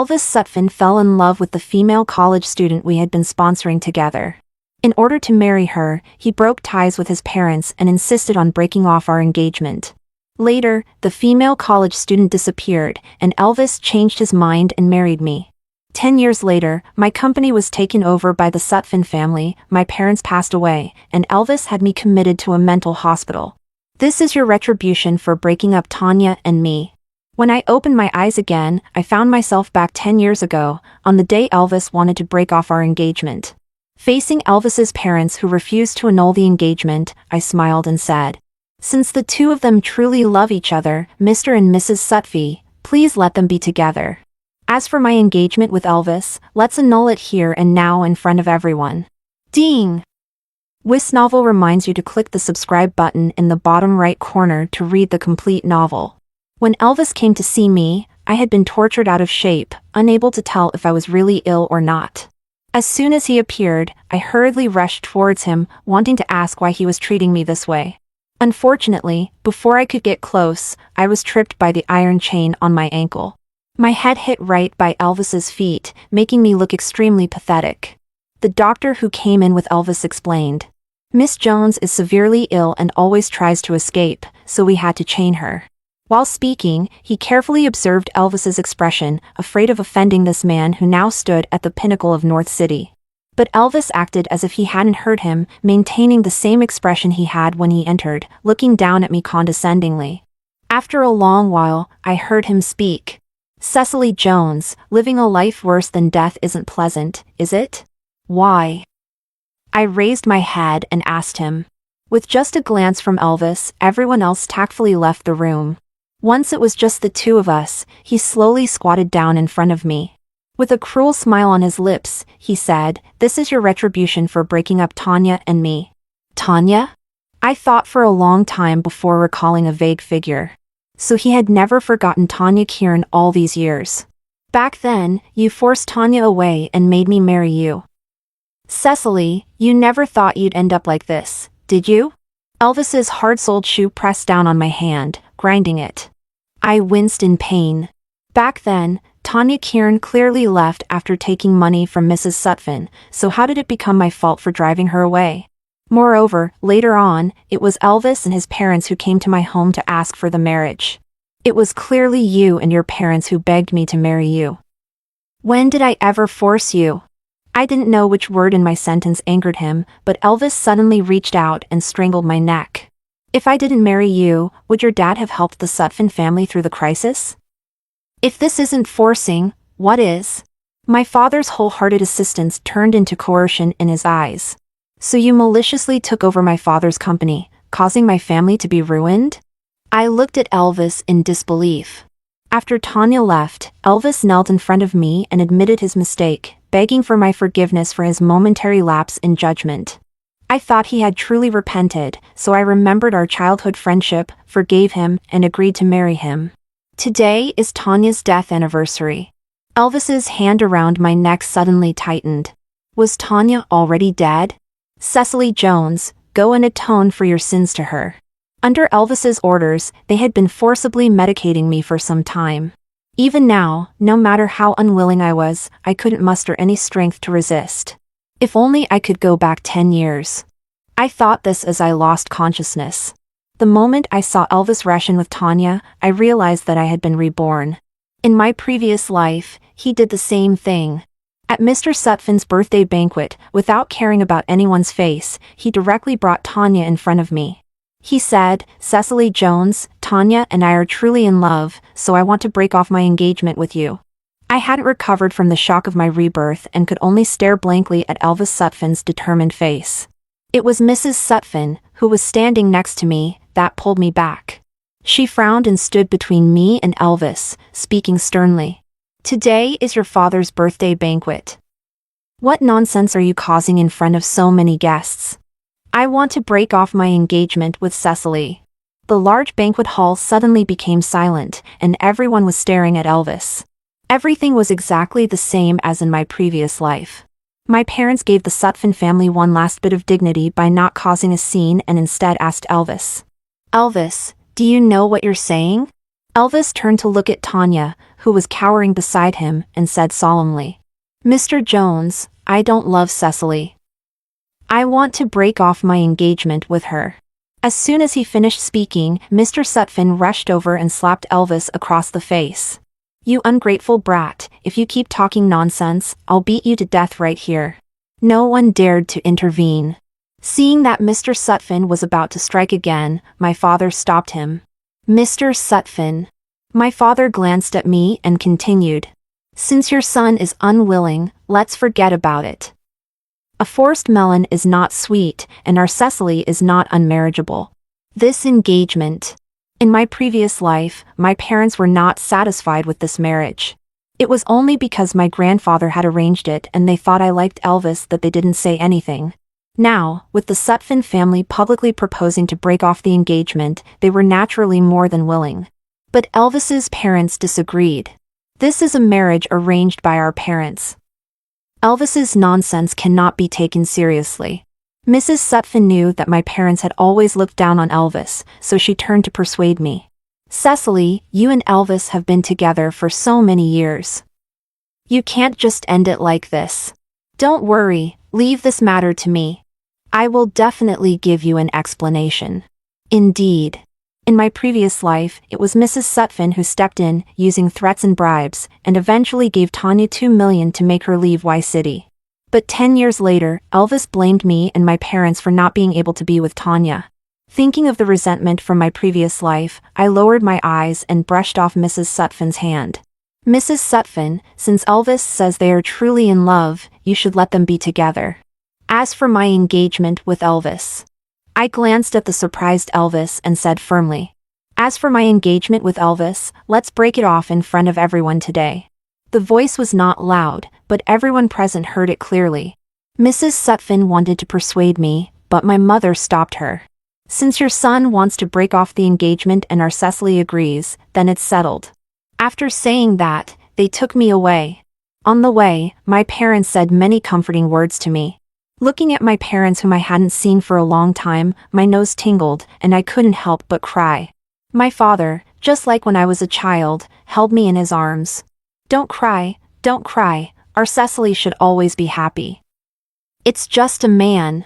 Elvis Sutphin fell in love with the female college student we had been sponsoring together. In order to marry her, he broke ties with his parents and insisted on breaking off our engagement. Later, the female college student disappeared, and Elvis changed his mind and married me. 10 years later, my company was taken over by the Sutphin family, my parents passed away, and Elvis had me committed to a mental hospital. This is your retribution for breaking up Tanya and me. When I opened my eyes again, I found myself back 10 years ago, on the day Elvis wanted to break off our engagement. Facing Elvis's parents who refused to annul the engagement, I smiled and said, "Since the two of them truly love each other, Mr. and Mrs. Sutphin, please let them be together. As for my engagement with Elvis, let's annul it here and now in front of everyone." Ding! webnovel reminds you to click the subscribe button in the bottom right corner to read the complete novel. When Elvis came to see me, I had been tortured out of shape, unable to tell if I was really ill or not. As soon as he appeared, I hurriedly rushed towards him, wanting to ask why he was treating me this way. Unfortunately, before I could get close, I was tripped by the iron chain on my ankle. My head hit right by Elvis's feet, making me look extremely pathetic. The doctor who came in with Elvis explained, "Miss Jones is severely ill and always tries to escape, so we had to chain her." While speaking, he carefully observed Elvis's expression, afraid of offending this man who now stood at the pinnacle of North City. But Elvis acted as if he hadn't heard him, maintaining the same expression he had when he entered, looking down at me condescendingly. After a long while, I heard him speak. "Cecily Jones, living a life worse than death isn't pleasant, is it? Why?" I raised my head and asked him. With just a glance from Elvis, everyone else tactfully left the room. Once it was just the two of us, he slowly squatted down in front of me. With a cruel smile on his lips, he said, "This is your retribution for breaking up Tanya and me." Tanya? I thought for a long time before recalling a vague figure. So he had never forgotten Tanya Kieran all these years. Back then, you forced Tanya away and made me marry you. Cecily, you never thought you'd end up like this, did you? Elvis's hard-soled shoe pressed down on my hand, grinding it. I winced in pain. Back then, Tanya Kieran clearly left after taking money from Mrs. Sutphin, so how did it become my fault for driving her away? Moreover, later on, it was Elvis and his parents who came to my home to ask for the marriage. It was clearly you and your parents who begged me to marry you. When did I ever force you? I didn't know which word in my sentence angered him, but Elvis suddenly reached out and strangled my neck. If I didn't marry you, would your dad have helped the Sutphin family through the crisis? If this isn't forcing, what is? My father's wholehearted assistance turned into coercion in his eyes. So you maliciously took over my father's company, causing my family to be ruined? I looked at Elvis in disbelief. After Tanya left, Elvis knelt in front of me and admitted his mistake, begging for my forgiveness for his momentary lapse in judgment. I thought he had truly repented, so I remembered our childhood friendship, forgave him, and agreed to marry him. Today is Tanya's death anniversary. Elvis's hand around my neck suddenly tightened. Was Tanya already dead? Cecily Jones, go and atone for your sins to her. Under Elvis's orders, they had been forcibly medicating me for some time. Even now, no matter how unwilling I was, I couldn't muster any strength to resist. If only I could go back 10 years. I thought this as I lost consciousness. The moment I saw Elvis ration with Tanya, I realized that I had been reborn. In my previous life, he did the same thing. At Mr. Sutphin's birthday banquet, without caring about anyone's face, he directly brought Tanya in front of me. He said, "Cecily Jones, Tanya and I are truly in love, so I want to break off my engagement with you." I hadn't recovered from the shock of my rebirth and could only stare blankly at Elvis Sutphin's determined face. It was Mrs. Sutphin, who was standing next to me, that pulled me back. She frowned and stood between me and Elvis, speaking sternly. "Today is your father's birthday banquet. What nonsense are you causing in front of so many guests? I want to break off my engagement with Cecily." The large banquet hall suddenly became silent, and everyone was staring at Elvis. Everything was exactly the same as in my previous life. My parents gave the Sutphin family one last bit of dignity by not causing a scene and instead asked Elvis, "Elvis, do you know what you're saying?" Elvis turned to look at Tanya, who was cowering beside him, and said solemnly, "Mr. Jones, I don't love Cecily. I want to break off my engagement with her." As soon as he finished speaking, Mr. Sutphin rushed over and slapped Elvis across the face. "You ungrateful brat, if you keep talking nonsense, I'll beat you to death right here." No one dared to intervene. Seeing that Mr. Sutphin was about to strike again, my father stopped him. "Mr. Sutphin." My father glanced at me and continued, "Since your son is unwilling, let's forget about it. A forced melon is not sweet, and our Cecily is not unmarriageable. This engagement. In my previous life, my parents were not satisfied with this marriage. It was only because my grandfather had arranged it and they thought I liked Elvis that they didn't say anything. Now, with the Sutphin family publicly proposing to break off the engagement, they were naturally more than willing. But Elvis's parents disagreed. This is a marriage arranged by our parents. Elvis's nonsense cannot be taken seriously. Mrs. Sutphin knew that my parents had always looked down on Elvis, so she turned to persuade me. "Cecily, you and Elvis have been together for so many years. You can't just end it like this. Don't worry, leave this matter to me. I will definitely give you an explanation." Indeed. In my previous life, it was Mrs. Sutphin who stepped in, using threats and bribes, and eventually gave Tanya $2 million to make her leave Y City. But 10 years later, Elvis blamed me and my parents for not being able to be with Tanya. Thinking of the resentment from my previous life, I lowered my eyes and brushed off Mrs. Sutphin's hand. "Mrs. Sutphin, since Elvis says they are truly in love, you should let them be together. As for my engagement with Elvis..." I glanced at the surprised Elvis and said firmly, "As for my engagement with Elvis, let's break it off in front of everyone today." The voice was not loud, but everyone present heard it clearly. Mrs. Sutphin wanted to persuade me, but my mother stopped her. "Since your son wants to break off the engagement and our Cecily agrees, then it's settled." After saying that, they took me away. On the way, my parents said many comforting words to me. Looking at my parents whom I hadn't seen for a long time, my nose tingled, and I couldn't help but cry. My father, just like when I was a child, held me in his arms. Don't cry, our Cecily should always be happy. It's just a man.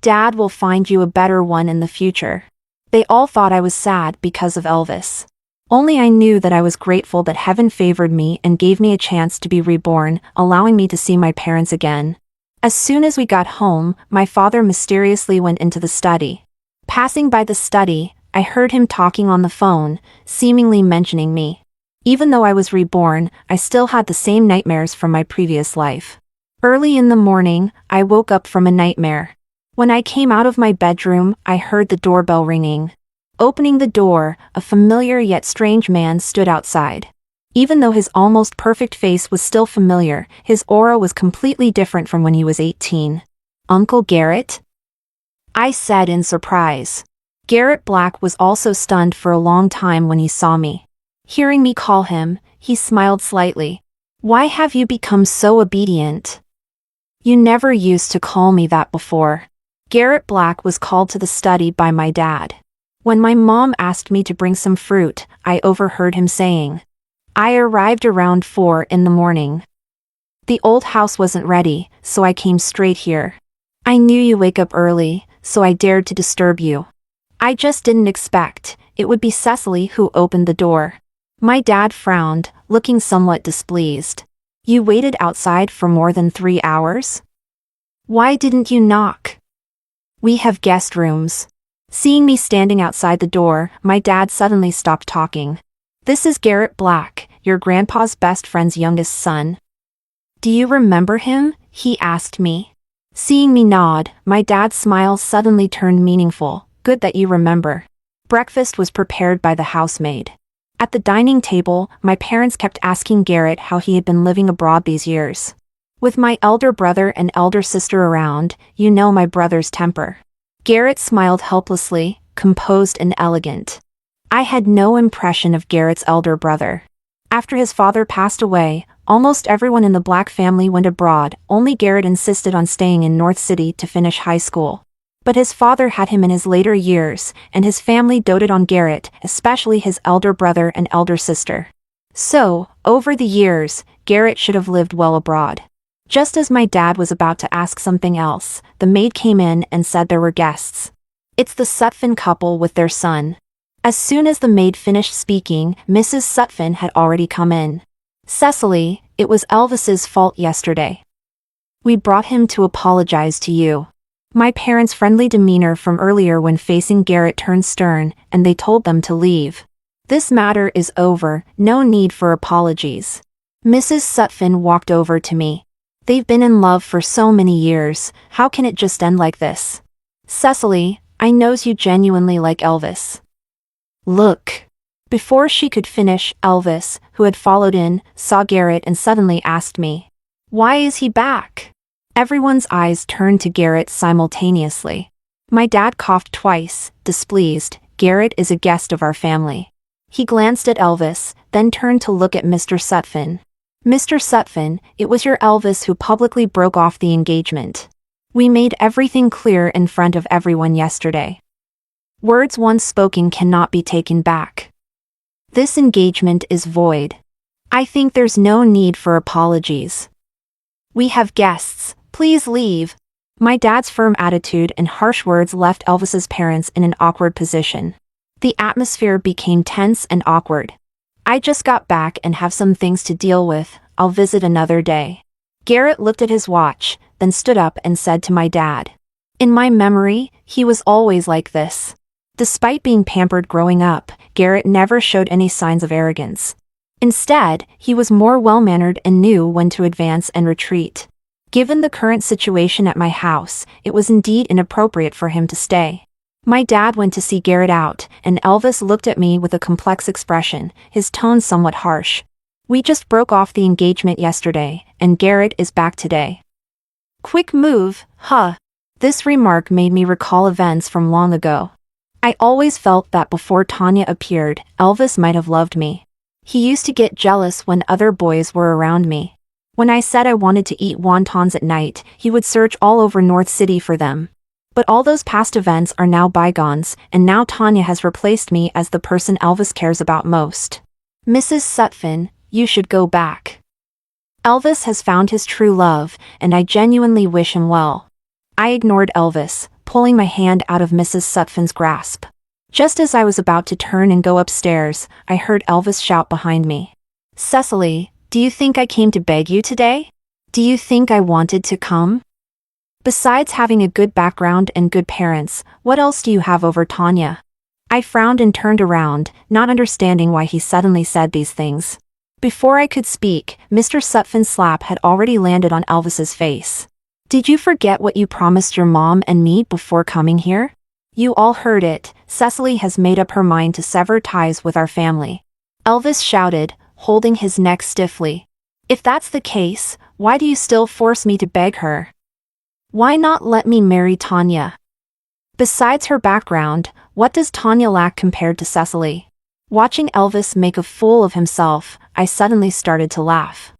Dad will find you a better one in the future." They all thought I was sad because of Elvis. Only I knew that I was grateful that heaven favored me and gave me a chance to be reborn, allowing me to see my parents again. As soon as we got home, my father mysteriously went into the study. Passing by the study, I heard him talking on the phone, seemingly mentioning me. Even though I was reborn, I still had the same nightmares from my previous life. Early in the morning, I woke up from a nightmare. When I came out of my bedroom, I heard the doorbell ringing. Opening the door, a familiar yet strange man stood outside. Even though his almost perfect face was still familiar, his aura was completely different from when he was 18. "Uncle Garrett?" I said in surprise. Garrett Black was also stunned for a long time when he saw me. Hearing me call him, he smiled slightly. "Why have you become so obedient? You never used to call me that before." Garrett Black was called to the study by my dad. When my mom asked me to bring some fruit, I overheard him saying, "I arrived around 4 in the morning. The old house wasn't ready, so I came straight here. I knew you wake up early, so I dared to disturb you. I just didn't expect it would be Cecily who opened the door." My dad frowned, looking somewhat displeased. "You waited outside for more than 3 hours? Why didn't you knock? We have guest rooms." Seeing me standing outside the door, my dad suddenly stopped talking. "This is Garrett Black, your grandpa's best friend's youngest son. Do you remember him?" he asked me. Seeing me nod, my dad's smile suddenly turned meaningful. "Good that you remember." Breakfast was prepared by the housemaid. At the dining table, my parents kept asking Garrett how he had been living abroad these years. With my elder brother and elder sister around, you know my brother's temper. Garrett smiled helplessly, composed and elegant. I had no impression of Garrett's elder brother. After his father passed away, almost everyone in the Black family went abroad, only Garrett insisted on staying in North City to finish high school. But his father had him in his later years, and his family doted on Garrett, especially his elder brother and elder sister. So, over the years, Garrett should have lived well abroad. Just as my dad was about to ask something else, the maid came in and said there were guests. It's the Sutphin couple with their son. As soon as the maid finished speaking, Mrs. Sutphin had already come in. Cecily, it was Elvis's fault yesterday. We brought him to apologize to you. My parents' friendly demeanor from earlier when facing Garrett turned stern, and they told them to leave. This matter is over, no need for apologies. Mrs. Sutphin walked over to me. They've been in love for so many years, how can it just end like this? Cecily, I knows you genuinely like Elvis. Look. Before she could finish, Elvis, who had followed in, saw Garrett and suddenly asked me, "Why is he back?" Everyone's eyes turned to Garrett simultaneously. My dad coughed twice, displeased. Garrett is a guest of our family. He glanced at Elvis, then turned to look at Mr. Sutphin. Mr. Sutphin, it was your Elvis who publicly broke off the engagement. We made everything clear in front of everyone yesterday. Words once spoken cannot be taken back. This engagement is void. I think there's no need for apologies. We have guests, please leave. My dad's firm attitude and harsh words left Elvis's parents in an awkward position. The atmosphere became tense and awkward. I just got back and have some things to deal with, I'll visit another day. Garrett looked at his watch, then stood up and said to my dad. In my memory, he was always like this. Despite being pampered growing up, Garrett never showed any signs of arrogance. Instead, he was more well-mannered and knew when to advance and retreat. Given the current situation at my house, it was indeed inappropriate for him to stay. My dad went to see Garrett out, and Elvis looked at me with a complex expression, his tone somewhat harsh. We just broke off the engagement yesterday, and Garrett is back today. Quick move, huh? This remark made me recall events from long ago. I always felt that before Tanya appeared, Elvis might have loved me. He used to get jealous when other boys were around me. When I said I wanted to eat wontons at night, he would search all over North City for them. But all those past events are now bygones, and now Tanya has replaced me as the person Elvis cares about most. Mrs. Sutphin, you should go back. Elvis has found his true love, and I genuinely wish him well. I ignored Elvis, pulling my hand out of Mrs. Sutphin's grasp. Just as I was about to turn and go upstairs, I heard Elvis shout behind me. Cecily, do you think I came to beg you today? Do you think I wanted to come? Besides having a good background and good parents, what else do you have over Tanya? I frowned and turned around, not understanding why he suddenly said these things. Before I could speak, Mr. Sutphin's slap had already landed on Elvis's face. Did you forget what you promised your mom and me before coming here? You all heard it, Cecily has made up her mind to sever ties with our family. Elvis shouted, holding his neck stiffly. If that's the case, why do you still force me to beg her? Why not let me marry Tanya? Besides her background, what does Tanya lack compared to Cecily? Watching Elvis make a fool of himself, I suddenly started to laugh.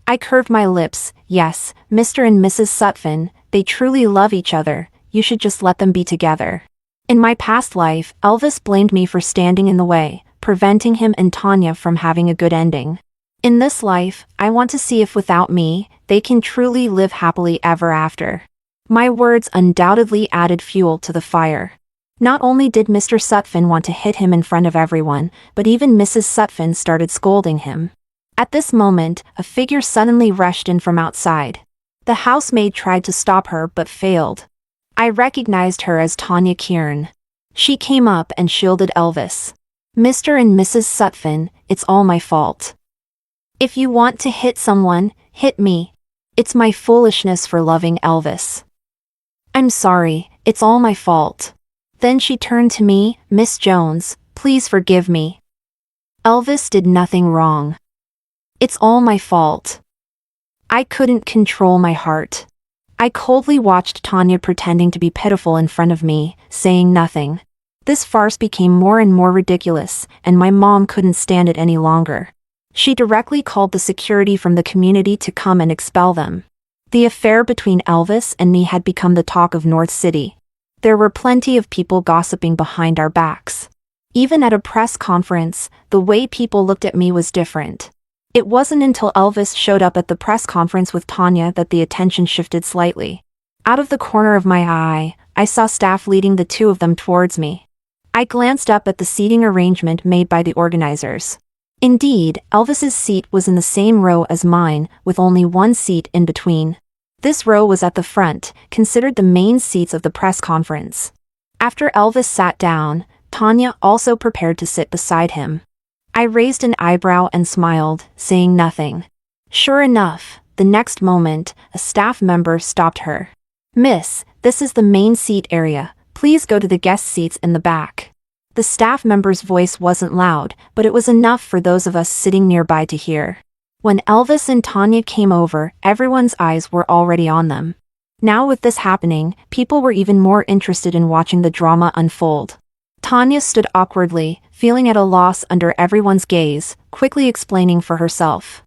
I curved my lips. Yes, Mr. and Mrs. Sutphin, they truly love each other, you should just let them be together. In my past life, Elvis blamed me for standing in the way, preventing him and Tanya from having a good ending. In this life, I want to see if without me, they can truly live happily ever after. My words undoubtedly added fuel to the fire. Not only did Mr. Sutphin want to hit him in front of everyone, but even Mrs. Sutphin started scolding him. At this moment, a figure suddenly rushed in from outside. The housemaid tried to stop her but failed. I recognized her as Tanya Kieran. She came up and shielded Elvis. Mr. and Mrs. Sutphin, it's all my fault. If you want to hit someone, hit me. It's my foolishness for loving Elvis. I'm sorry, it's all my fault. Then she turned to me, Miss Jones, please forgive me. Elvis did nothing wrong. It's all my fault. I couldn't control my heart. I coldly watched Tanya pretending to be pitiful in front of me, saying nothing. This farce became more and more ridiculous, and my mom couldn't stand it any longer. She directly called the security from the community to come and expel them. The affair between Elvis and me had become the talk of North City. There were plenty of people gossiping behind our backs. Even at a press conference, the way people looked at me was different. It wasn't until Elvis showed up at the press conference with Tanya that the attention shifted slightly. Out of the corner of my eye, I saw staff leading the two of them towards me. I glanced up at the seating arrangement made by the organizers. Indeed, Elvis's seat was in the same row as mine, with only one seat in between. This row was at the front, considered the main seats of the press conference. After Elvis sat down, Tanya also prepared to sit beside him. I raised an eyebrow and smiled, saying nothing. Sure enough, the next moment, a staff member stopped her. "Miss, this is the main seat area. Please go to the guest seats in the back." The staff member's voice wasn't loud, but it was enough for those of us sitting nearby to hear. When Elvis and Tanya came over, everyone's eyes were already on them. Now with this happening, people were even more interested in watching the drama unfold. Tanya stood awkwardly, feeling at a loss under everyone's gaze, quickly explaining for herself.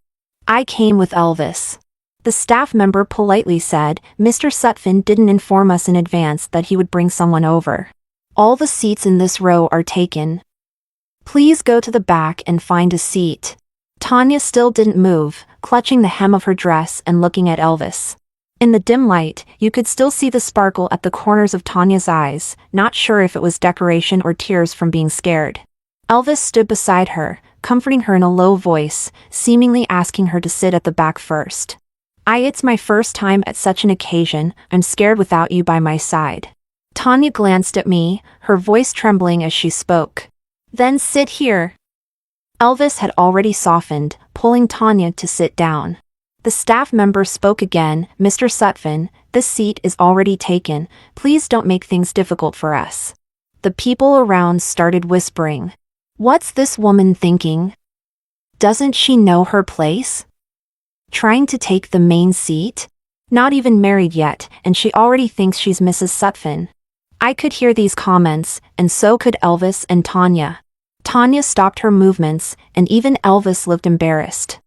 "I came with Elvis." The staff member politely said, "Mr. Sutphin didn't inform us in advance that he would bring someone over. All the seats in this row are taken. Please go to the back and find a seat." Tanya still didn't move, clutching the hem of her dress and looking at Elvis. In the dim light, you could still see the sparkle at the corners of Tanya's eyes, not sure if it was decoration or tears from being scared. Elvis stood beside her, comforting her in a low voice, seemingly asking her to sit at the back first. It's my first time at such an occasion. I'm scared without you by my side." Tanya glanced at me, her voice trembling as she spoke. "Then sit here." Elvis had already softened, pulling Tanya to sit down. The staff member spoke again, "Mr. Sutphin, this seat is already taken. Please don't make things difficult for us." The people around started whispering. "What's this woman thinking? Doesn't she know her place? Trying to take the main seat? Not even married yet, and she already thinks she's Mrs. Sutphin." I could hear these comments, and so could Elvis and Tanya. Tanya stopped her movements, and even Elvis looked embarrassed.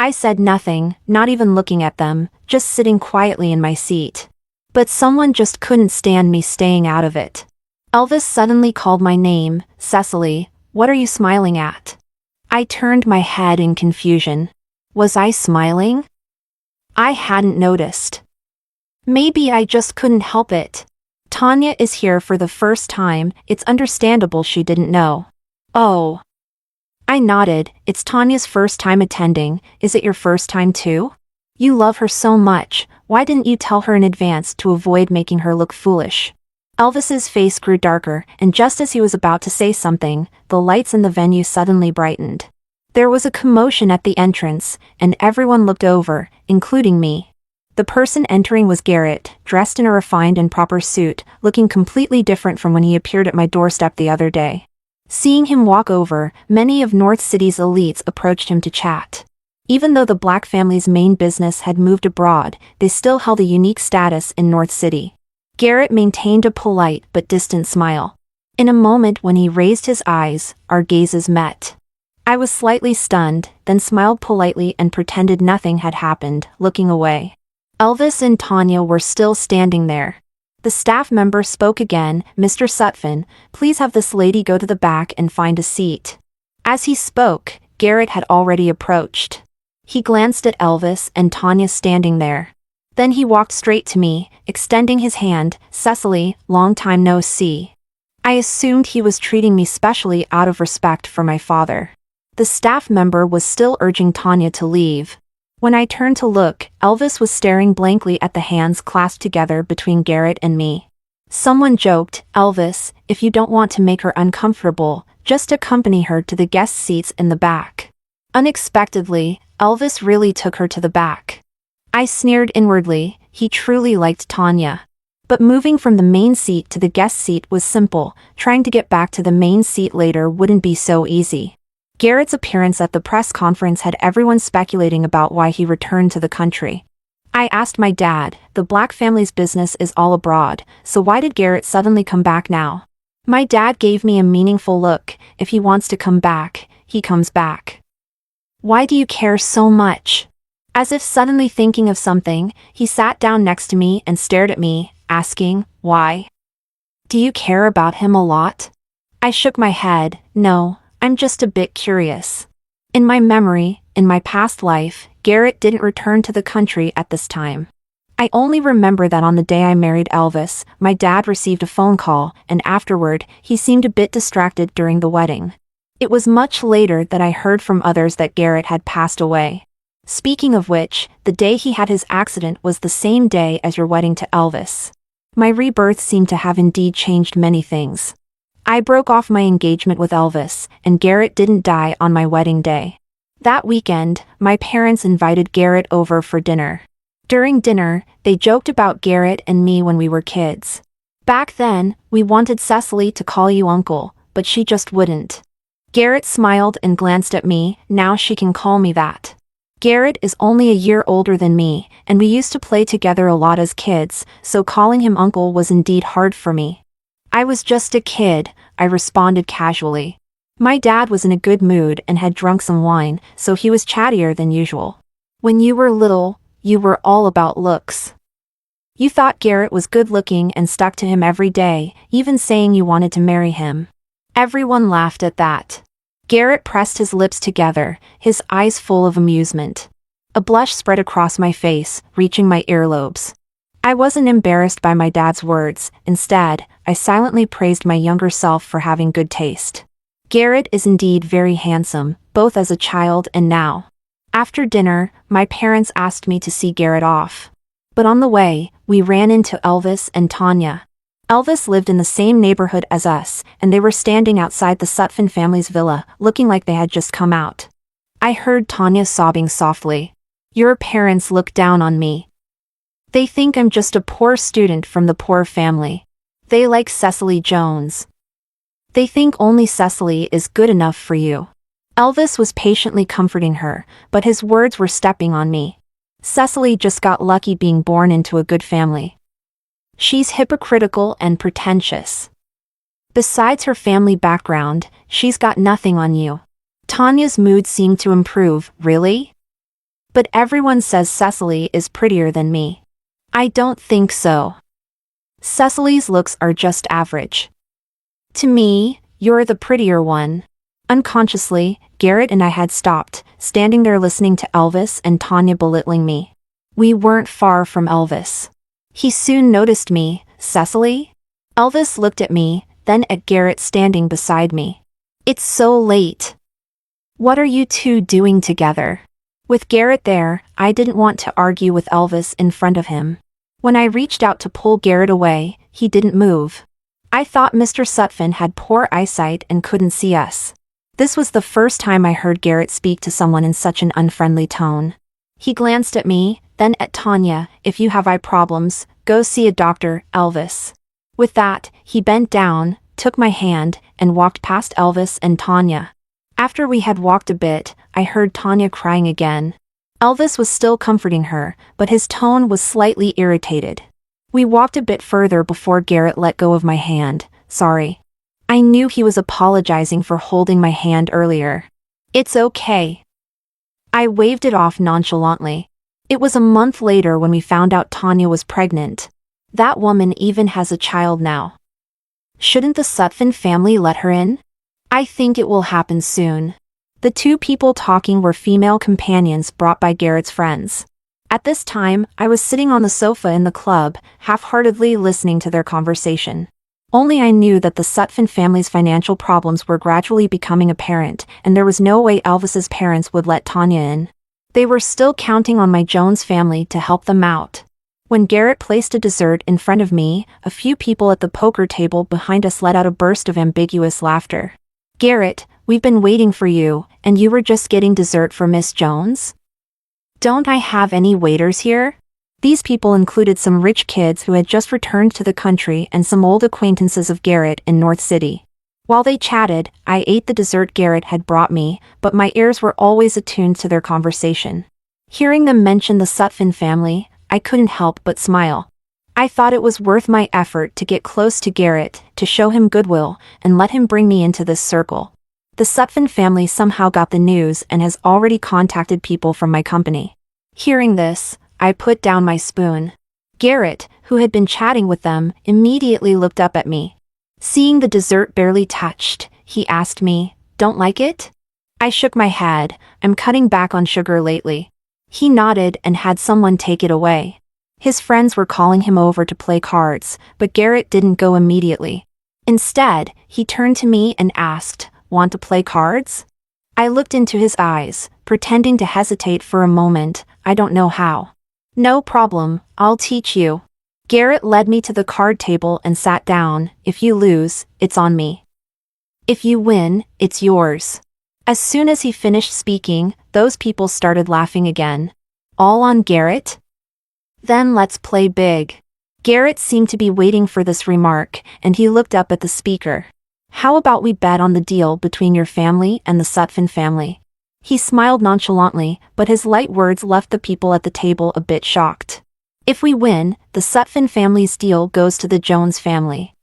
I said nothing, not even looking at them, just sitting quietly in my seat. But someone just couldn't stand me staying out of it. Elvis suddenly called my name, "Cecily, what are you smiling at?" I turned my head in confusion. Was I smiling? I hadn't noticed. Maybe I just couldn't help it. Tanya is here for the first time, it's understandable she didn't know. "Oh." I nodded. "It's Tanya's first time attending. Is it your first time too? You love her so much, why didn't you tell her in advance to avoid making her look foolish?" Elvis's face grew darker, and just as he was about to say something, the lights in the venue suddenly brightened. There was a commotion at the entrance, and everyone looked over, including me. The person entering was Garrett, dressed in a refined and proper suit, looking completely different from when he appeared at my doorstep the other day. Seeing him walk over, many of North City's elites approached him to chat. Even though the Black family's main business had moved abroad, they still held a unique status in North City. Garrett maintained a polite but distant smile. In a moment when he raised his eyes, our gazes met. I was slightly stunned, then smiled politely and pretended nothing had happened, looking away. Elvis and Tanya were still standing there. The staff member spoke again, "Mr. Sutphin, please have this lady go to the back and find a seat." As he spoke, Garrett had already approached. He glanced at Elvis and Tanya standing there. Then he walked straight to me, extending his hand, "Cecily, long time no see." I assumed he was treating me specially out of respect for my father. The staff member was still urging Tanya to leave. When I turned to look, Elvis was staring blankly at the hands clasped together between Garrett and me. Someone joked, "Elvis, if you don't want to make her uncomfortable, just accompany her to the guest seats in the back." Unexpectedly, Elvis really took her to the back. I sneered inwardly, he truly liked Tanya. But moving from the main seat to the guest seat was simple, trying to get back to the main seat later wouldn't be so easy. Garrett's appearance at the press conference had everyone speculating about why he returned to the country. I asked my dad, the Black family's business is all abroad, so why did Garrett suddenly come back now? My dad gave me a meaningful look, "If he wants to come back, he comes back." "Why do you care so much?" As if suddenly thinking of something, he sat down next to me and stared at me, asking, "Why? Do you care about him a lot?" I shook my head. No, I'm just a bit curious. In my memory, in my past life, Garrett didn't return to the country at this time. I only remember that on the day I married Elvis, my dad received a phone call, and afterward, he seemed a bit distracted during the wedding. It was much later that I heard from others that Garrett had passed away. Speaking of which, the day he had his accident was the same day as your wedding to Elvis. My rebirth seemed to have indeed changed many things. I broke off my engagement with Elvis, and Garrett didn't die on my wedding day. That weekend, my parents invited Garrett over for dinner. During dinner, they joked about Garrett and me when we were kids. Back then, we wanted Cecily to call you uncle, but she just wouldn't. Garrett smiled and glanced at me. Now she can call me that. Garrett is only a year older than me, and we used to play together a lot as kids, so calling him uncle was indeed hard for me. I was just a kid, I responded casually. My dad was in a good mood and had drunk some wine, so he was chattier than usual. When you were little, you were all about looks. You thought Garrett was good-looking and stuck to him every day, even saying you wanted to marry him. Everyone laughed at that. Garrett pressed his lips together, his eyes full of amusement. A blush spread across my face, reaching my earlobes. I wasn't embarrassed by my dad's words. Instead, I silently praised my younger self for having good taste. Garrett is indeed very handsome, both as a child and now. After dinner, my parents asked me to see Garrett off. But on the way, we ran into Elvis and Tanya. Elvis lived in the same neighborhood as us, and they were standing outside the Sutphin family's villa, looking like they had just come out. I heard Tanya sobbing softly. Your parents look down on me. They think I'm just a poor student from the poor family. They like Cecily Jones. They think only Cecily is good enough for you. Elvis was patiently comforting her, but his words were stepping on me. Cecily just got lucky being born into a good family. She's hypocritical and pretentious. Besides her family background, she's got nothing on you. Tanya's mood seemed to improve. Really? But everyone says Cecily is prettier than me. I don't think so. Cecily's looks are just average. To me, you're the prettier one. Unconsciously, Garrett and I had stopped, standing there listening to Elvis and Tanya belittling me. We weren't far from Elvis. He soon noticed me. Cecily? Elvis looked at me, then at Garrett standing beside me. It's so late. What are you two doing together? With Garrett there, I didn't want to argue with Elvis in front of him. When I reached out to pull Garrett away, he didn't move. I thought Mr. Sutphin had poor eyesight and couldn't see us. This was the first time I heard Garrett speak to someone in such an unfriendly tone. He glanced at me, then at Tanya. If you have eye problems, go see a doctor, Elvis. With that, he bent down, took my hand, and walked past Elvis and Tanya. After we had walked a bit, I heard Tanya crying again. Elvis was still comforting her, but his tone was slightly irritated. We walked a bit further before Garrett let go of my hand. Sorry. I knew he was apologizing for holding my hand earlier. It's okay. I waved it off nonchalantly. It was a month later when we found out Tanya was pregnant. That woman even has a child now. Shouldn't the Sutphin family let her in? I think it will happen soon. The two people talking were female companions brought by Garrett's friends. At this time, I was sitting on the sofa in the club, half-heartedly listening to their conversation. Only I knew that the Sutphin family's financial problems were gradually becoming apparent, and there was no way Elvis's parents would let Tanya in. They were still counting on my Jones family to help them out. When Garrett placed a dessert in front of me, a few people at the poker table behind us let out a burst of ambiguous laughter. Garrett, we've been waiting for you, and you were just getting dessert for Miss Jones? Don't I have any waiters here? These people included some rich kids who had just returned to the country and some old acquaintances of Garrett in North City. While they chatted, I ate the dessert Garrett had brought me, but my ears were always attuned to their conversation. Hearing them mention the Sutphin family, I couldn't help but smile. I thought it was worth my effort to get close to Garrett, to show him goodwill, and let him bring me into this circle. The Sutphin family somehow got the news and has already contacted people from my company. Hearing this, I put down my spoon. Garrett, who had been chatting with them, immediately looked up at me. Seeing the dessert barely touched, he asked me, "Don't like it?" I shook my head. "I'm cutting back on sugar lately." He nodded and had someone take it away. His friends were calling him over to play cards, but Garrett didn't go immediately. Instead, he turned to me and asked, "Want to play cards?" I looked into his eyes, pretending to hesitate for a moment. "I don't know how." "No problem, I'll teach you." Garrett led me to the card table and sat down. "If you lose, it's on me. If you win, it's yours." As soon as he finished speaking, those people started laughing again. "All on Garrett? Then let's play big." Garrett seemed to be waiting for this remark, and he looked up at the speaker. "How about we bet on the deal between your family and the Sutphin family?" He smiled nonchalantly, but his light words left the people at the table a bit shocked. "If we win, the Sutphin family's deal goes to the Jones family.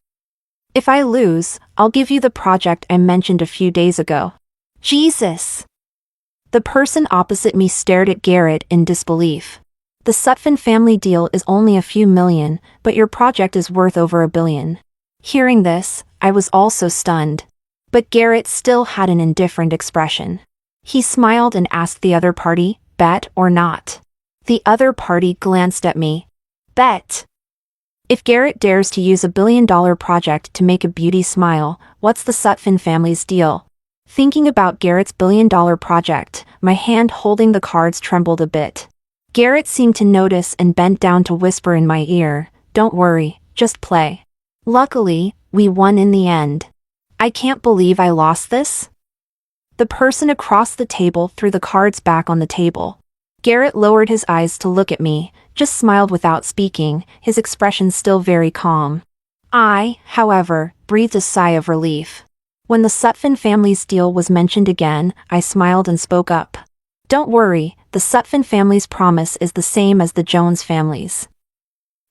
If I lose, I'll give you the project I mentioned a few days ago." Jesus! The person opposite me stared at Garrett in disbelief. "The Sutphin family deal is only a few million, but your project is worth over $1 billion. Hearing this, I was also stunned. But Garrett still had an indifferent expression. He smiled and asked the other party, "Bet or not?" The other party glanced at me. "Bet." If Garrett dares to use $1 billion project to make a beauty smile, what's the Sutphin family's deal? Thinking about Garrett's $1 billion project, my hand holding the cards trembled a bit. Garrett seemed to notice and bent down to whisper in my ear, "Don't worry, just play." Luckily, we won in the end. I can't believe I lost this. The person across the table threw the cards back on the table. Garrett lowered his eyes to look at me, just smiled without speaking, his expression still very calm. I, however, breathed a sigh of relief. When the Sutphin family's deal was mentioned again, I smiled and spoke up. "Don't worry, the Sutphin family's promise is the same as the Jones family's.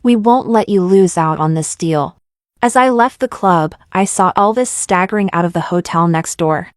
We won't let you lose out on this deal." As I left the club, I saw Elvis staggering out of the hotel next door.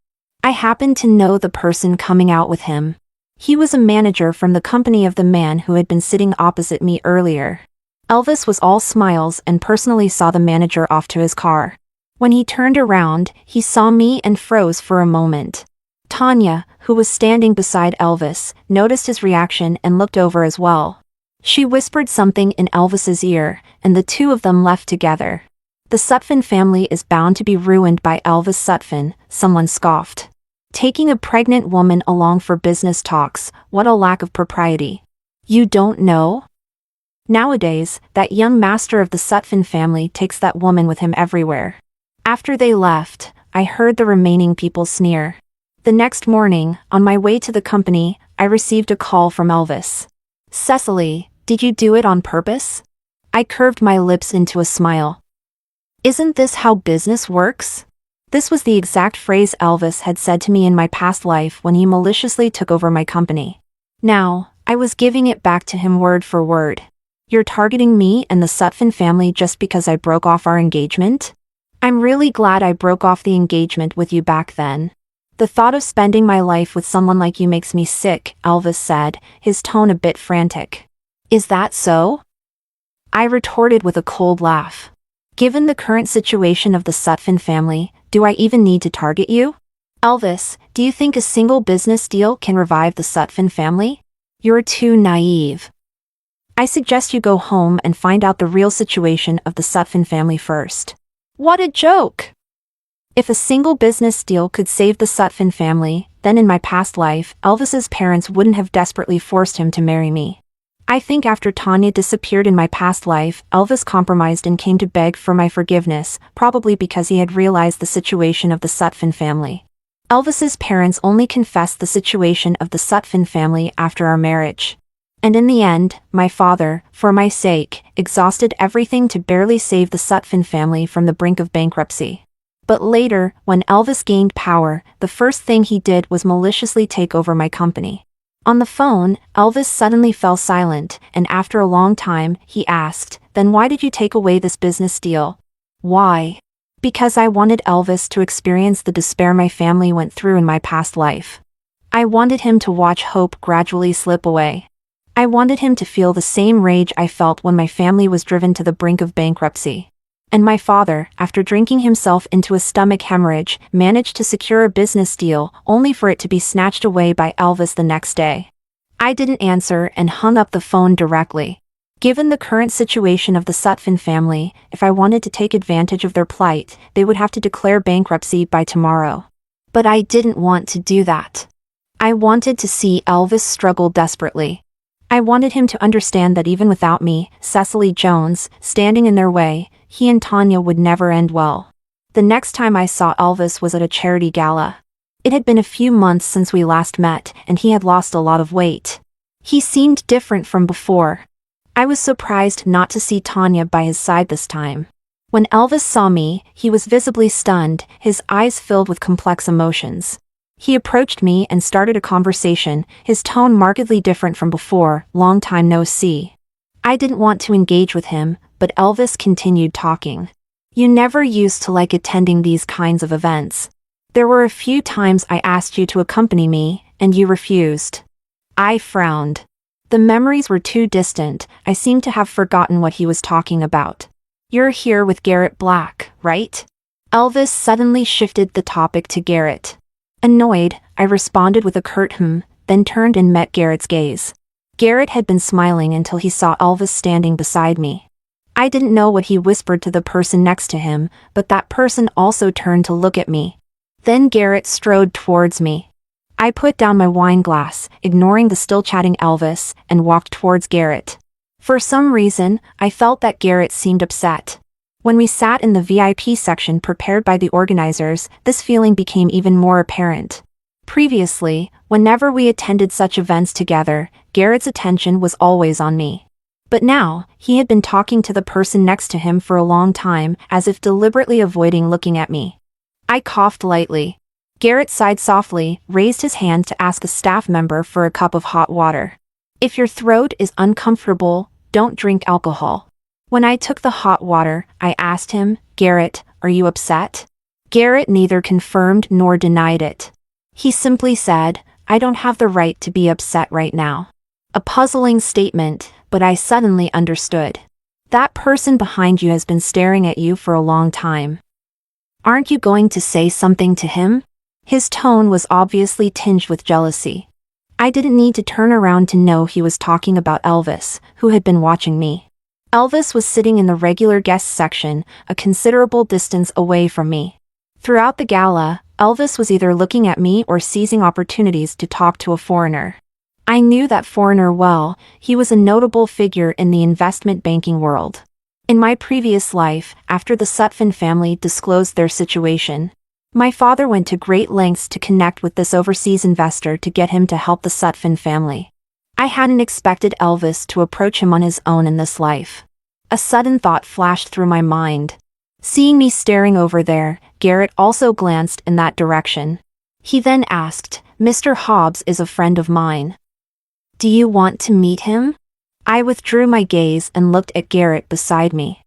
I happened to know the person coming out with him. He was a manager from the company of the man who had been sitting opposite me earlier. Elvis was all smiles and personally saw the manager off to his car. When he turned around, he saw me and froze for a moment. Tanya, who was standing beside Elvis, noticed his reaction and looked over as well. She whispered something in Elvis's ear, and the two of them left together. "The Sutphin family is bound to be ruined by Elvis Sutphin," someone scoffed. "Taking a pregnant woman along for business talks, what a lack of propriety. You don't know? Nowadays, that young master of the Sutphin family takes that woman with him everywhere." After they left, I heard the remaining people sneer. The next morning, on my way to the company, I received a call from Elvis. "Cecily, did you do it on purpose?" I curved my lips into a smile. "Isn't this how business works?" This was the exact phrase Elvis had said to me in my past life when he maliciously took over my company. Now, I was giving it back to him word for word. "You're targeting me and the Sutphin family just because I broke off our engagement? I'm really glad I broke off the engagement with you back then. The thought of spending my life with someone like you makes me sick," Elvis said, his tone a bit frantic. "Is that so?" I retorted with a cold laugh. "Given the current situation of the Sutphin family, do I even need to target you? Elvis, do you think a single business deal can revive the Sutphin family? You're too naive. I suggest you go home and find out the real situation of the Sutphin family first." What a joke! If a single business deal could save the Sutphin family, then in my past life, Elvis's parents wouldn't have desperately forced him to marry me. I think after Tanya disappeared in my past life, Elvis compromised and came to beg for my forgiveness, probably because he had realized the situation of the Sutphin family. Elvis's parents only confessed the situation of the Sutphin family after our marriage. And in the end, my father, for my sake, exhausted everything to barely save the Sutphin family from the brink of bankruptcy. But later, when Elvis gained power, the first thing he did was maliciously take over my company. On the phone, Elvis suddenly fell silent, and after a long time, he asked, "Then why did you take away this business deal?" "Why?" "Because I wanted Elvis to experience the despair my family went through in my past life. I wanted him to watch hope gradually slip away. I wanted him to feel the same rage I felt when my family was driven to the brink of bankruptcy. And my father, after drinking himself into a stomach hemorrhage, managed to secure a business deal only for it to be snatched away by Elvis the next day. I didn't answer and hung up the phone directly. Given the current situation of the Sutphin family, if I wanted to take advantage of their plight, they would have to declare bankruptcy by tomorrow. But I didn't want to do that. I wanted to see Elvis struggle desperately. I wanted him to understand that even without me, Cecily Jones, standing in their way, he and Tanya would never end well. The next time I saw Elvis was at a charity gala. It had been a few months since we last met, and he had lost a lot of weight. He seemed different from before. I was surprised not to see Tanya by his side this time. When Elvis saw me, he was visibly stunned, his eyes filled with complex emotions. He approached me and started a conversation, his tone markedly different from before. Long time no see. I didn't want to engage with him, but Elvis continued talking. You never used to like attending these kinds of events. There were a few times I asked you to accompany me, and you refused. I frowned. The memories were too distant, I seemed to have forgotten what he was talking about. You're here with Garrett Black, right? Elvis suddenly shifted the topic to Garrett. Annoyed, I responded with a curt then turned and met Garrett's gaze. Garrett had been smiling until he saw Elvis standing beside me. I didn't know what he whispered to the person next to him, but that person also turned to look at me. Then Garrett strode towards me. I put down my wine glass, ignoring the still chatting Elvis, and walked towards Garrett. For some reason, I felt that Garrett seemed upset. When we sat in the VIP section prepared by the organizers, this feeling became even more apparent. Previously, whenever we attended such events together, Garrett's attention was always on me. But now, he had been talking to the person next to him for a long time, as if deliberately avoiding looking at me. I coughed lightly. Garrett sighed softly, raised his hand to ask a staff member for a cup of hot water. If your throat is uncomfortable, don't drink alcohol. When I took the hot water, I asked him, Garrett, are you upset? Garrett neither confirmed nor denied it. He simply said, I don't have the right to be upset right now. A puzzling statement, but I suddenly understood. That person behind you has been staring at you for a long time. Aren't you going to say something to him? His tone was obviously tinged with jealousy. I didn't need to turn around to know he was talking about Elvis, who had been watching me. Elvis was sitting in the regular guests section, a considerable distance away from me. Throughout the gala, Elvis was either looking at me or seizing opportunities to talk to a foreigner. I knew that foreigner well, he was a notable figure in the investment banking world. In my previous life, after the Sutphin family disclosed their situation, my father went to great lengths to connect with this overseas investor to get him to help the Sutphin family. I hadn't expected Elvis to approach him on his own in this life. A sudden thought flashed through my mind. Seeing me staring over there, Garrett also glanced in that direction. He then asked, Mr. Hobbs is a friend of mine. Do you want to meet him? I withdrew my gaze and looked at Garrett beside me.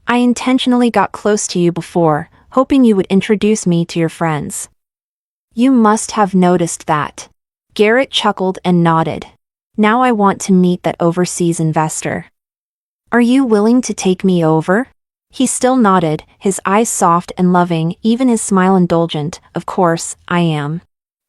I intentionally got close to you before, hoping you would introduce me to your friends. You must have noticed that. Garrett chuckled and nodded. Now I want to meet that overseas investor. Are you willing to take me over? He still nodded, his eyes soft and loving, even his smile indulgent. Of course, I am.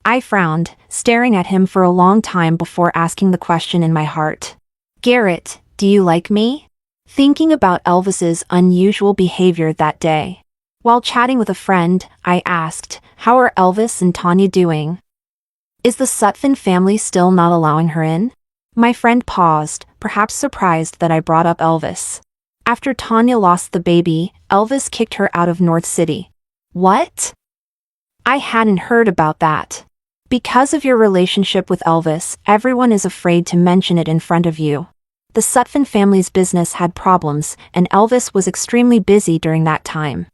I frowned, staring at him for a long time before asking the question in my heart. Garrett, do you like me? Thinking about Elvis's unusual behavior that day. While chatting with a friend, I asked, how are Elvis and Tanya doing? Is the Sutphin family still not allowing her in? My friend paused, perhaps surprised that I brought up Elvis. After Tanya lost the baby, Elvis kicked her out of North City. What? I hadn't heard about that. Because of your relationship with Elvis, everyone is afraid to mention it in front of you. The Sutphin family's business had problems, and Elvis was extremely busy during that time.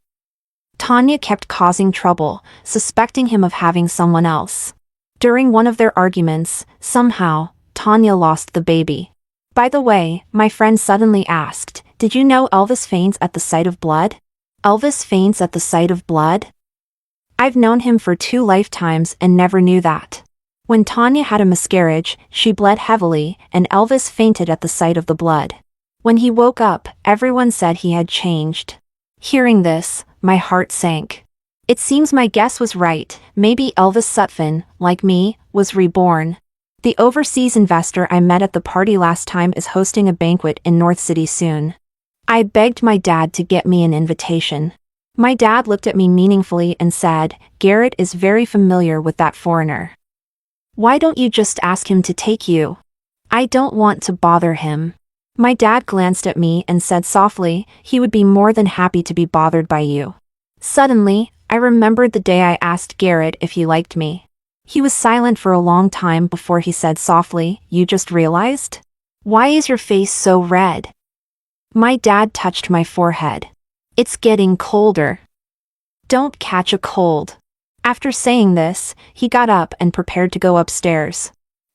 Tanya kept causing trouble, suspecting him of having someone else. During one of their arguments, somehow, Tanya lost the baby. By the way, my friend suddenly asked, did you know Elvis faints at the sight of blood? Elvis faints at the sight of blood? I've known him for 2 lifetimes and never knew that. When Tanya had a miscarriage, she bled heavily, and Elvis fainted at the sight of the blood. When he woke up, everyone said he had changed. Hearing this, my heart sank. It seems my guess was right. Maybe Elvis Sutphin, like me, was reborn. The overseas investor I met at the party last time is hosting a banquet in North City soon. I begged my dad to get me an invitation. My dad looked at me meaningfully and said, "Garrett is very familiar with that foreigner. Why don't you just ask him to take you? I don't want to bother him." My dad glanced at me and said softly, "He would be more than happy to be bothered by you." Suddenly, I remembered the day I asked Garrett if he liked me. He was silent for a long time before he said softly, "You just realized? Why is your face so red?" My dad touched my forehead. "It's getting colder. Don't catch a cold." After saying this, he got up and prepared to go upstairs.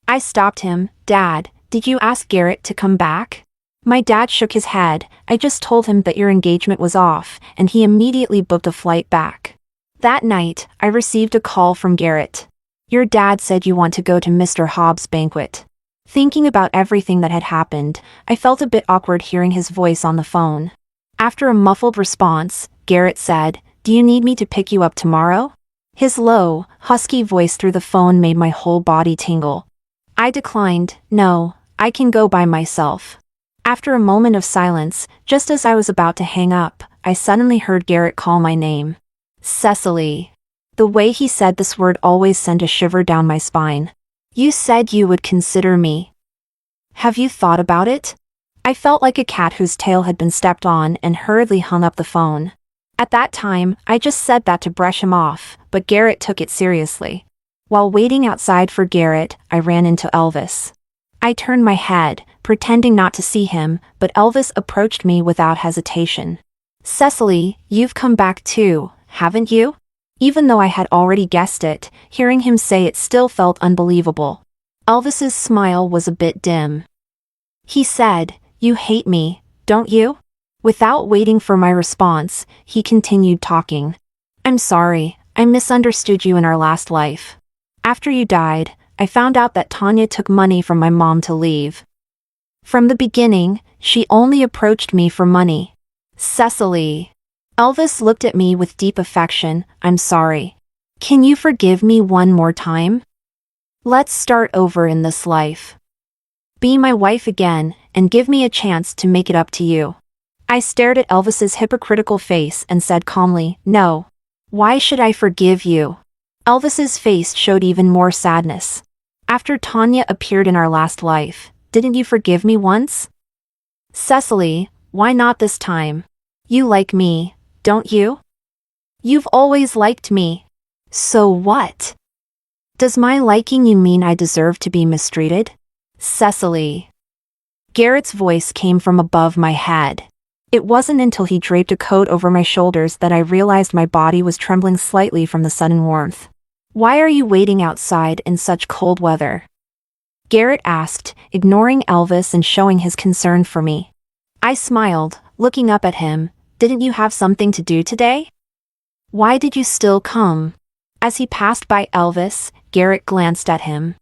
I stopped him. "Dad, did you ask Garrett to come back?" My dad shook his head. "I just told him that your engagement was off, and he immediately booked a flight back." That night, I received a call from Garrett. "Your dad said you want to go to Mr. Hobbs' banquet." Thinking about everything that had happened, I felt a bit awkward hearing his voice on the phone. After a muffled response, Garrett said, "Do you need me to pick you up tomorrow?" His low, husky voice through the phone made my whole body tingle. I declined. "No, I can go by myself." After a moment of silence, just as I was about to hang up, I suddenly heard Garrett call my name. "Cecily." The way he said this word always sent a shiver down my spine. "You said you would consider me. Have you thought about it?" I felt like a cat whose tail had been stepped on and hurriedly hung up the phone. At that time, I just said that to brush him off, but Garrett took it seriously. While waiting outside for Garrett, I ran into Elvis. I turned my head, pretending not to see him, but Elvis approached me without hesitation. "Cecily, you've come back too, haven't you?" Even though I had already guessed it, hearing him say it still felt unbelievable. Elvis's smile was a bit dim. He said, "You hate me, don't you?" Without waiting for my response, he continued talking. "I'm sorry, I misunderstood you in our last life. After you died, I found out that Tanya took money from my mom to leave. From the beginning, she only approached me for money." Cecily. Elvis looked at me with deep affection. "I'm sorry. Can you forgive me one more time? Let's start over in this life. Be my wife again, and give me a chance to make it up to you." I stared at Elvis's hypocritical face and said calmly, "No. Why should I forgive you?" Elvis's face showed even more sadness. "After Tanya appeared in our last life, didn't you forgive me once?" "Cecily, why not this time? You like me, don't you? You've always liked me. So what? Does my liking you mean I deserve to be mistreated?" "Cecily." Garrett's voice came from above my head. It wasn't until he draped a coat over my shoulders that I realized my body was trembling slightly from the sudden warmth. "Why are you waiting outside in such cold weather?" Garrett asked, ignoring Elvis and showing his concern for me. I smiled, looking up at him. "Didn't you have something to do today? Why did you still come?" As he passed by Elvis, Garrett glanced at him.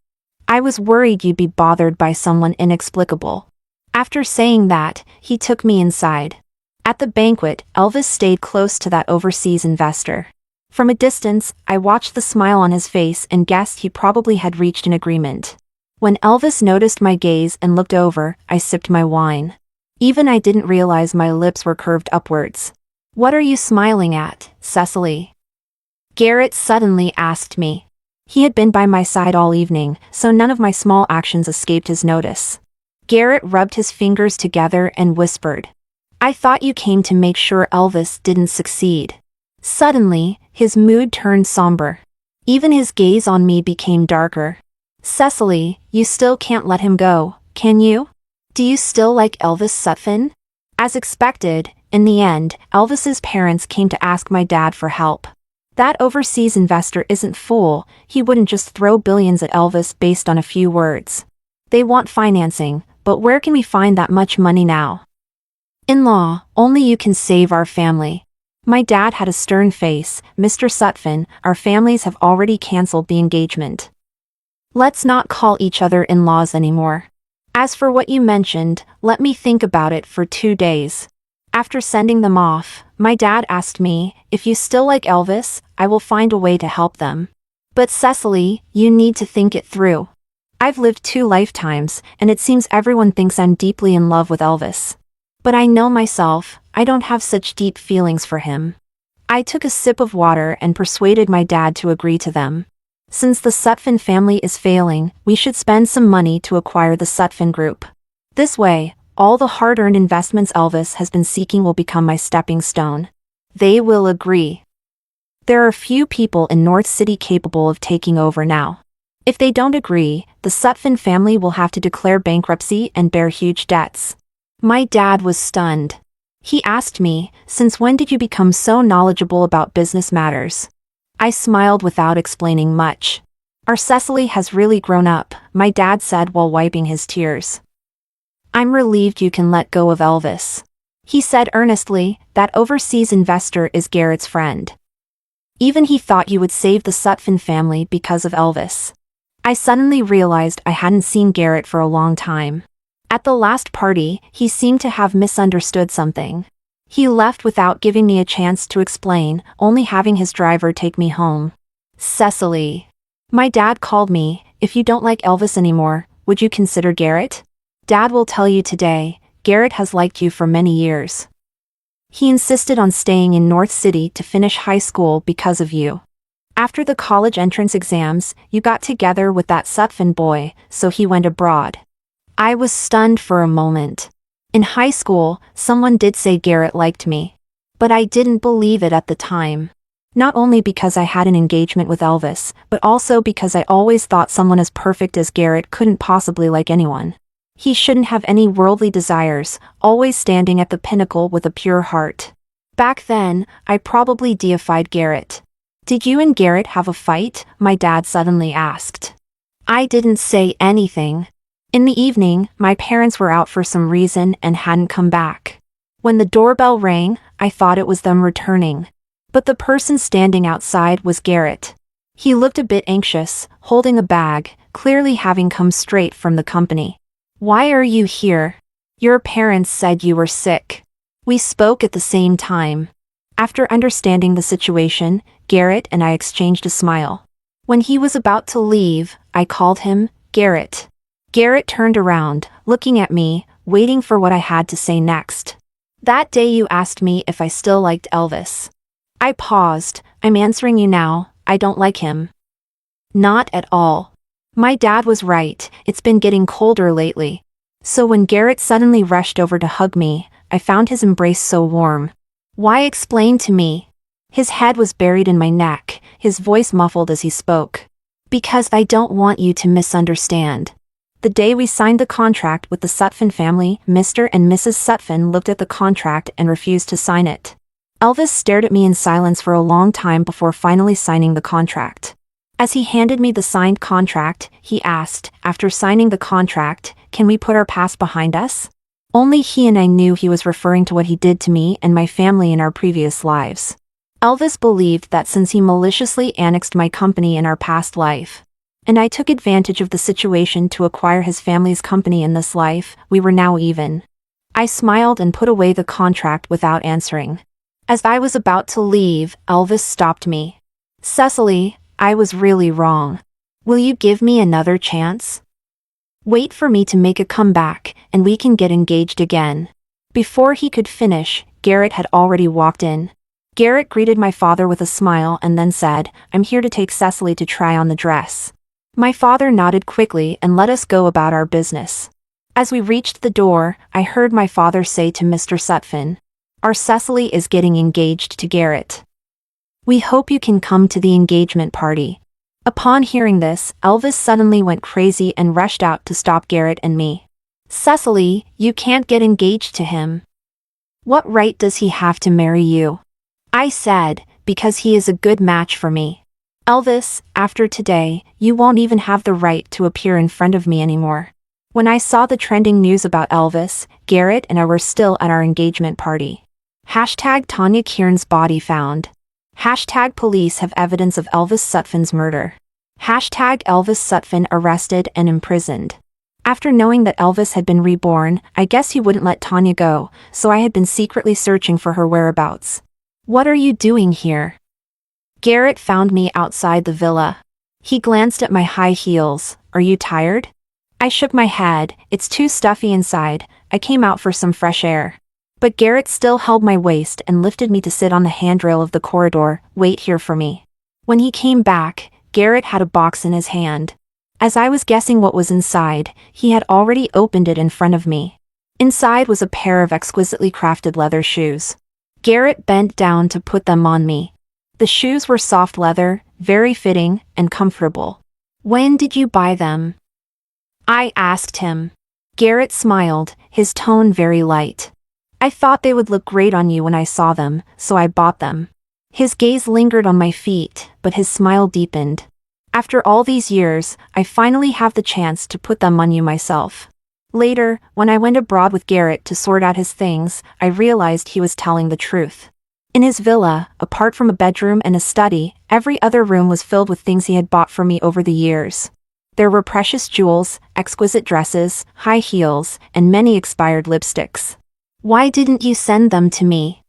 "I was worried you'd be bothered by someone inexplicable." After saying that, he took me inside. At the banquet, Elvis stayed close to that overseas investor. From a distance, I watched the smile on his face and guessed he probably had reached an agreement. When Elvis noticed my gaze and looked over, I sipped my wine. Even I didn't realize my lips were curved upwards. "What are you smiling at, Cecily?" Garrett suddenly asked me. He had been by my side all evening, so none of my small actions escaped his notice. Garrett rubbed his fingers together and whispered, "I thought you came to make sure Elvis didn't succeed." Suddenly, his mood turned somber. Even his gaze on me became darker. "Cecily, you still can't let him go, can you? Do you still like Elvis Sutphin?" As expected, in the end, Elvis's parents came to ask my dad for help. That overseas investor isn't fool, he wouldn't just throw billions at Elvis based on a few words. They want financing, but where can we find that much money now? "In-law, only you can save our family." My dad had a stern face. "Mr. Sutphin, our families have already cancelled the engagement. Let's not call each other in-laws anymore. As for what you mentioned, let me think about it for 2 days." After sending them off, my dad asked me, "If you still like Elvis, I will find a way to help them. But Cecily, you need to think it through. I've lived 2 lifetimes, and it seems everyone thinks I'm deeply in love with Elvis. But I know myself, I don't have such deep feelings for him." I took a sip of water and persuaded my dad to agree to them. Since the Sutphin family is failing, we should spend some money to acquire the Sutphin group. This way, all the hard-earned investments Elvis has been seeking will become my stepping stone. They will agree. There are few people in North City capable of taking over now. If they don't agree, the Sutphin family will have to declare bankruptcy and bear huge debts. My dad was stunned. He asked me, "Since when did you become so knowledgeable about business matters?" I smiled without explaining much. "Our Cecily has really grown up," my dad said while wiping his tears. "I'm relieved you can let go of Elvis," he said earnestly. "That overseas investor is Garrett's friend. Even he thought you would save the Sutphin family because of Elvis." I suddenly realized I hadn't seen Garrett for a long time. At the last party, he seemed to have misunderstood something. He left without giving me a chance to explain, only having his driver take me home. "Cecily," my dad called me, "if you don't like Elvis anymore, would you consider Garrett? Dad will tell you today, Garrett has liked you for many years. He insisted on staying in North City to finish high school because of you. After the college entrance exams, you got together with that Sutphin boy, so he went abroad." I was stunned for a moment. In high school, someone did say Garrett liked me. But I didn't believe it at the time. Not only because I had an engagement with Elvis, but also because I always thought someone as perfect as Garrett couldn't possibly like anyone. He shouldn't have any worldly desires, always standing at the pinnacle with a pure heart. Back then, I probably deified Garrett. "Did you and Garrett have a fight?" my dad suddenly asked. I didn't say anything. In the evening, my parents were out for some reason and hadn't come back. When the doorbell rang, I thought it was them returning. But the person standing outside was Garrett. He looked a bit anxious, holding a bag, clearly having come straight from the company. "Why are you here? Your parents said you were sick." We spoke at the same time. After understanding the situation, Garrett and I exchanged a smile. When he was about to leave, I called him, "Garrett." Garrett turned around, looking at me, waiting for what I had to say next. "That day you asked me if I still liked Elvis." I paused. "I'm answering you now, I don't like him." "Not at all." My dad was right, it's been getting colder lately. So when Garrett suddenly rushed over to hug me, I found his embrace so warm. "Why explain to me?" His head was buried in my neck, his voice muffled as he spoke. "Because I don't want you to misunderstand. The day we signed the contract with the Sutphin family, Mr. and Mrs. Sutphin looked at the contract and refused to sign it. Elvis stared at me in silence for a long time before finally signing the contract. As he handed me the signed contract, he asked, after signing the contract, "Can we put our past behind us?" Only he and I knew he was referring to what he did to me and my family in our previous lives. Elvis believed that since he maliciously annexed my company in our past life, and I took advantage of the situation to acquire his family's company in this life, we were now even. I smiled and put away the contract without answering. As I was about to leave, Elvis stopped me. "Cecily, I was really wrong. Will you give me another chance? Wait for me to make a comeback, and we can get engaged again." Before he could finish, Garrett had already walked in. Garrett greeted my father with a smile and then said, "I'm here to take Cecily to try on the dress." My father nodded quickly and let us go about our business. As we reached the door, I heard my father say to Mr. Sutphin, "Our Cecily is getting engaged to Garrett. We hope you can come to the engagement party." Upon hearing this, Elvis suddenly went crazy and rushed out to stop Garrett and me. "Cecily, you can't get engaged to him. What right does he have to marry you?" I said, "Because he is a good match for me. Elvis, after today, you won't even have the right to appear in front of me anymore." When I saw the trending news about Elvis, Garrett and I were still at our engagement party. #Tanya Kieran's body found. #Police have evidence of Elvis Sutphin's murder. #Elvis Sutphin arrested and imprisoned. After knowing that Elvis had been reborn, I guess he wouldn't let Tanya go, so I had been secretly searching for her whereabouts. "What are you doing here?" Garrett found me outside the villa. He glanced at my high heels. "Are you tired?" I shook my head. "It's too stuffy inside. I came out for some fresh air." But Garrett still held my waist and lifted me to sit on the handrail of the corridor. "Wait here for me." When he came back, Garrett had a box in his hand. As I was guessing what was inside, he had already opened it in front of me. Inside was a pair of exquisitely crafted leather shoes. Garrett bent down to put them on me. The shoes were soft leather, very fitting and comfortable. "When did you buy them?" I asked him. Garrett smiled, his tone very light. "I thought they would look great on you when I saw them, so I bought them." His gaze lingered on my feet, but his smile deepened. "After all these years, I finally have the chance to put them on you myself." Later, when I went abroad with Garrett to sort out his things, I realized he was telling the truth. In his villa, apart from a bedroom and a study, every other room was filled with things he had bought for me over the years. There were precious jewels, exquisite dresses, high heels, and many expired lipsticks. "Why didn't you send them to me?"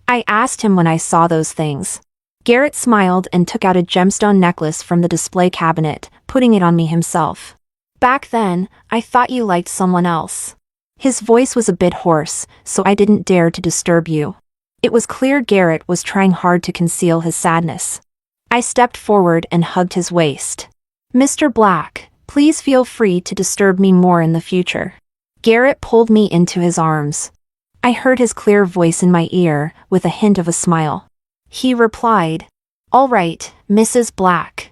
I asked him when I saw those things. Garrett smiled and took out a gemstone necklace from the display cabinet, putting it on me himself. "Back then, I thought you liked someone else." His voice was a bit hoarse, so I didn't dare to disturb you. It was clear Garrett was trying hard to conceal his sadness. I stepped forward and hugged his waist. "Mr. Black, please feel free to disturb me more in the future." Garrett pulled me into his arms. I heard his clear voice in my ear, with a hint of a smile. He replied, "All right, Mrs. Black.